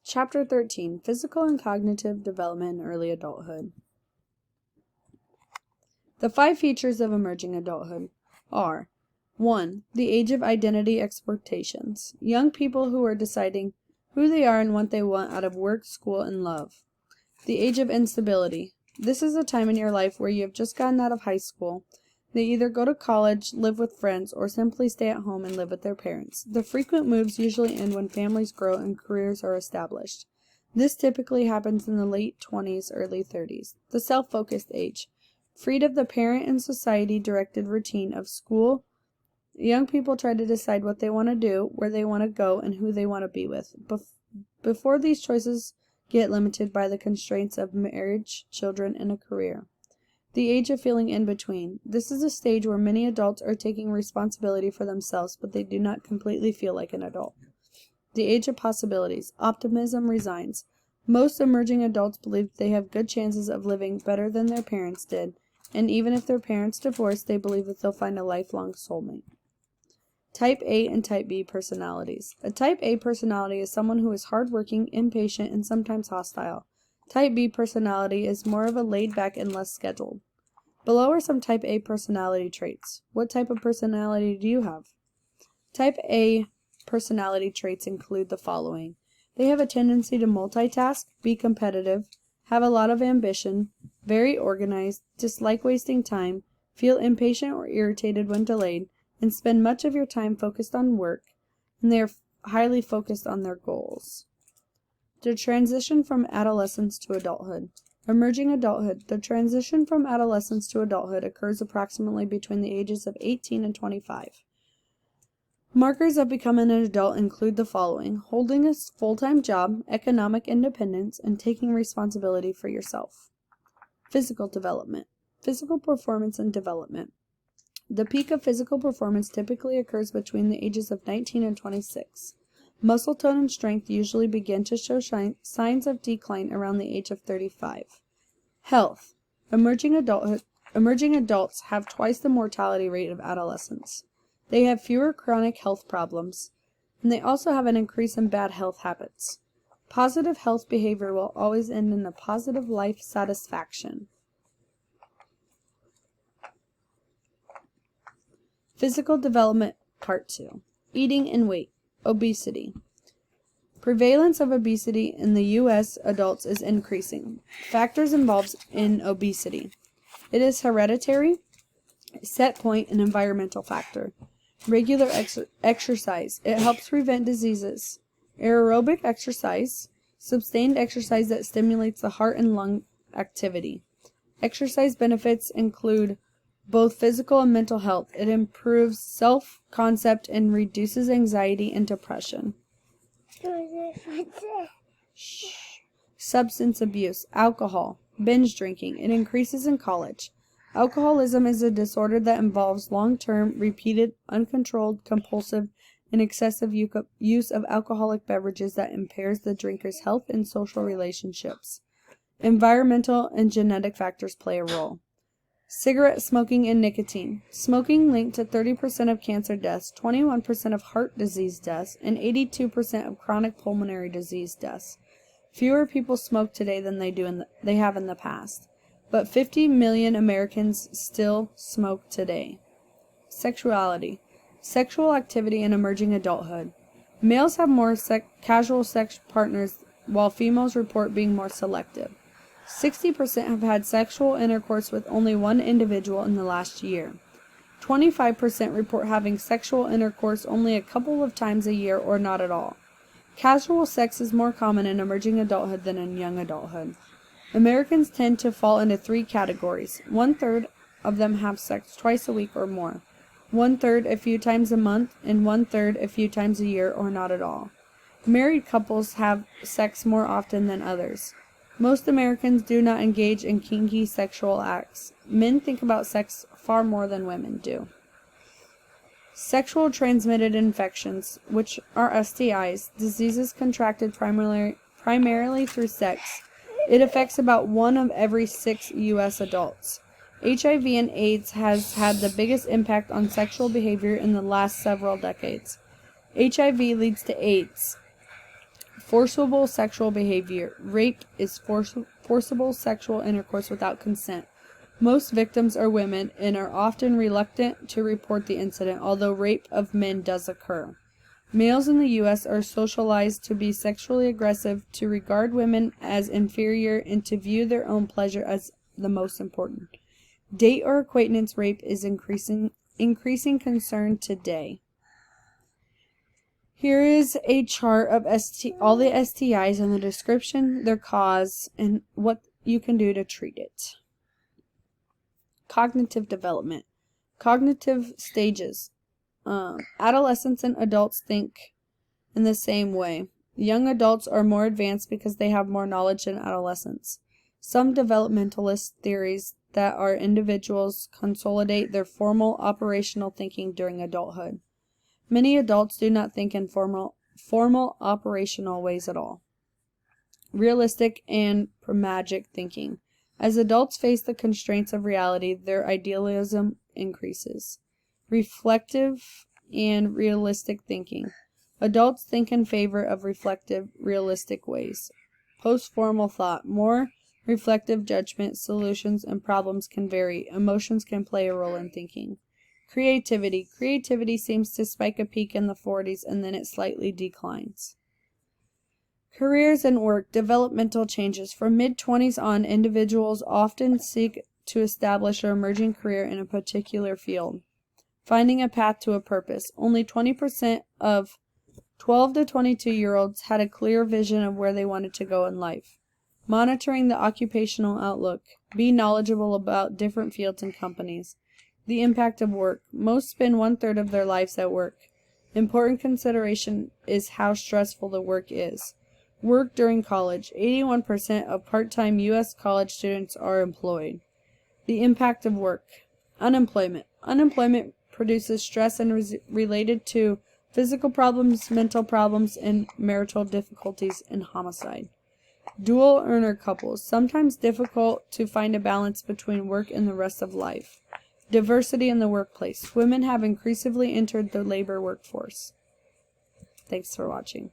Chapter 13, Physical and Cognitive Development in Early Adulthood. The 5 features of emerging adulthood are 1. The age of identity expectations. Young people who are deciding who they are and what they want out of work, school, and love. The age of instability. This is a time in your life where you have just gotten out of high school. They either go to college, live with friends, or simply stay at home and live with their parents. The frequent moves usually end when families grow and careers are established. This typically happens in the late 20s, early 30s. The self-focused age. Freed of the parent and society-directed routine of school, young people try to decide what they want to do, where they want to go, and who they want to be with. Before these choices get limited by the constraints of marriage, children, and a career. The age of feeling in between. This is a stage where many adults are taking responsibility for themselves, but they do not completely feel like an adult. The age of possibilities. Optimism resigns. Most emerging adults believe they have good chances of living better than their parents did, and even if their parents divorce, they believe that they'll find a lifelong soulmate. Type A and Type B personalities. A Type A personality is someone who is hardworking, impatient, and sometimes hostile. Type B personality is more of a laid-back and less scheduled. Below are some Type A personality traits. What type of personality do you have? Type A personality traits include the following. They have a tendency to multitask, be competitive, have a lot of ambition, very organized, dislike wasting time, feel impatient or irritated when delayed, and spend much of your time focused on work, and they are highly focused on their goals. The transition from adolescence to adulthood. Emerging adulthood. The transition from adolescence to adulthood occurs approximately between the ages of 18 and 25. Markers of becoming an adult include the following: holding a full-time job, economic independence, and taking responsibility for yourself. Physical development. Physical performance and development. The peak of physical performance typically occurs between the ages of 19 and 26. Muscle tone and strength usually begin to show signs of decline around the age of 35. Health. Emerging adults have twice the mortality rate of adolescents. They have fewer chronic health problems, and they also have an increase in bad health habits. Positive health behavior will always end in a positive life satisfaction. Physical development, Part 2. Eating and weight. Obesity. Prevalence of obesity in the U.S. adults is increasing. Factors involved in obesity. It is hereditary, set point, and environmental factor. Regular exercise. It helps prevent diseases. Aerobic exercise. Sustained exercise that stimulates the heart and lung activity. Exercise benefits include both physical and mental health. It improves self-concept and reduces anxiety and depression. Substance abuse. Alcohol. Binge drinking. It increases in college. Alcoholism is a disorder that involves long-term, repeated, uncontrolled, compulsive, and excessive use of alcoholic beverages that impairs the drinker's health and social relationships. Environmental and genetic factors play a role. Cigarette smoking and nicotine. Smoking linked to 30% of cancer deaths, 21% of heart disease deaths, and 82% of chronic pulmonary disease deaths. Fewer people smoke today than they have in the past, but 50 million Americans still smoke today. Sexuality. Sexual activity in emerging adulthood. Males have more casual sex partners, while females report being more selective. 60% have had sexual intercourse with only one individual in the last year. 25% report having sexual intercourse only a couple of times a year or not at all. Casual sex is more common in emerging adulthood than in young adulthood. Americans tend to fall into 3 categories. 1/3 of them have sex twice a week or more. 1/3 a few times a month, and 1/3 a few times a year or not at all. Married couples have sex more often than others. Most Americans do not engage in kinky sexual acts. Men think about sex far more than women do. Sexual transmitted infections, which are STIs, diseases contracted primarily through sex. It affects about 1 of every 6 U.S. adults. HIV and AIDS has had the biggest impact on sexual behavior in the last several decades. HIV leads to AIDS. Forcible sexual behavior. Rape is forcible sexual intercourse without consent. Most victims are women and are often reluctant to report the incident, although rape of men does occur. Males in the U.S. are socialized to be sexually aggressive, to regard women as inferior, and to view their own pleasure as the most important. Date or acquaintance rape is increasing concern today. Here is a chart of all the STIs and the description, their cause, and what you can do to treat it. Cognitive development. Cognitive stages. Adolescents and adults think in the same way. Young adults are more advanced because they have more knowledge than adolescents. Some developmentalist theories that our individuals consolidate their formal operational thinking during adulthood. Many adults do not think in formal operational ways at all. Realistic and pragmatic thinking. As adults face the constraints of reality, their idealism increases. Reflective and realistic thinking. Adults think in favor of reflective, realistic ways. Post-formal thought. More reflective judgment, solutions, and problems can vary. Emotions can play a role in thinking. Creativity. Creativity seems to spike a peak in the 40s and then it slightly declines. Careers and work. Developmental changes. From mid-20s on, individuals often seek to establish an emerging career in a particular field. Finding a path to a purpose. Only 20% of 12 to 22-year-olds had a clear vision of where they wanted to go in life. Monitoring the occupational outlook. Be knowledgeable about different fields and companies. The impact of work. Most spend 1/3 of their lives at work. Important consideration is how stressful the work is. Work during college. 81% of part-time U.S. college students are employed. The impact of work. Unemployment. Unemployment produces stress and related to physical problems, mental problems, and marital difficulties and homicide. Dual earner couples. Sometimes difficult to find a balance between work and the rest of life. Diversity in the workplace. Women have increasingly entered the labor workforce. Thanks for watching.